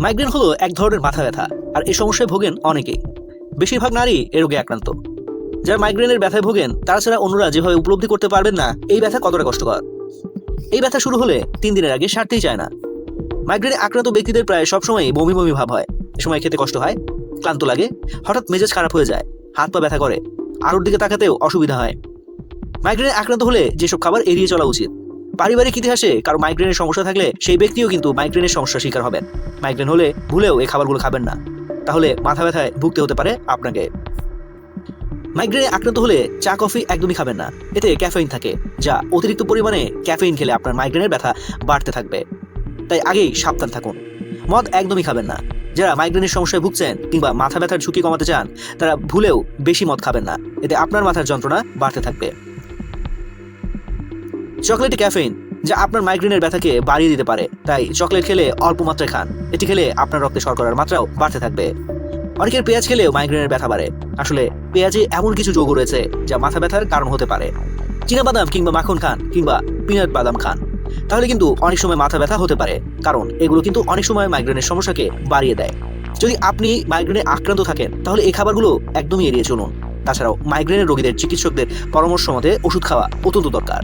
Migraine হলো এক ধরনের মাথা ব্যথা, আর এই সমস্যায় ভোগেন অনেকেই। বেশিরভাগ নারী এ রোগে আক্রান্ত। যারা মাইগ্রেনের ব্যথায় ভোগেন তারা ছাড়া অন্যরা যেভাবে উপলব্ধি করতে পারবেন না এই ব্যথা কতটা কষ্টকর। এই ব্যথা শুরু হলে 3 দিনের আগে সারতেই চায় না। মাইগ্রেনে আক্রান্ত ব্যক্তিদের প্রায় সবসময়ই বমি বমি ভাব হয়, এ সময় খেতে কষ্ট হয়, ক্লান্ত লাগে, হঠাৎ মেজাজ খারাপ হয়ে যায়, হাত পা ব্যথা করে, আলোর দিকে তাকাতেও অসুবিধা হয়। মাইগ্রেনে আক্রান্ত হলে যেসব খাবার এড়িয়ে চলা উচিত। পারিবারিক ইতিহাসে কারো মাইগ্রেনের সমস্যা থাকলে সেই ব্যক্তিও কিন্তু মাইগ্রেনের সমস্যার শিকার হবেন। মাইগ্রেন হলে ভুলেও এই খাবারগুলো খাবেন না, তাহলে মাথা ব্যথায় ভুগতে হতে পারে আপনাকে। মাইগ্রেনে আক্রান্ত হলে চা কফি একদমই খাবেন না, এতে ক্যাফেইন থাকে, যা অতিরিক্ত পরিমাণে ক্যাফেইন খেলে আপনার মাইগ্রেনের ব্যথা বাড়তে থাকবে। তাই আগেই সাবধান থাকুন। মদ একদমই খাবেন না। যারা মাইগ্রেনের সমস্যায় ভুগছেন কিংবা মাথা ব্যথার ঝুঁকি কমাতে চান তারা ভুলেও বেশি মদ খাবেন না, এতে আপনার মাথার যন্ত্রণা বাড়তে থাকবে। চকলেটে ক্যাফেইন, যা আপনার মাইগ্রেনের ব্যথাকে বাড়িয়ে দিতে পারে, তাই চকলেট খেলে অল্প মাত্রায় খান। এটি খেলে আপনার রক্তে শর্করার মাত্রাও বাড়তে থাকবে। অনেকের পেঁয়াজ খেলেও মাইগ্রেনের ব্যথা বাড়ে। আসলে পেঁয়াজে এমন কিছু যৌগ রয়েছে যা মাথা ব্যথার কারণ হতে পারে। চীনাবাদাম কিংবা মাখন খান কিংবা পিনাট বাদাম খান, তাহলে কিন্তু অনেক সময় মাথা ব্যথা হতে পারে, কারণ এগুলো কিন্তু অনেক সময় মাইগ্রেনের সমস্যাকে বাড়িয়ে দেয়। যদি আপনি মাইগ্রেনে আক্রান্ত থাকেন তাহলে এই খাবারগুলো একদমই এড়িয়ে চলুন। তাছাড়াও মাইগ্রেনের রোগীদের চিকিৎসকদের পরামর্শ মতে ওষুধ খাওয়া অত্যন্ত দরকার।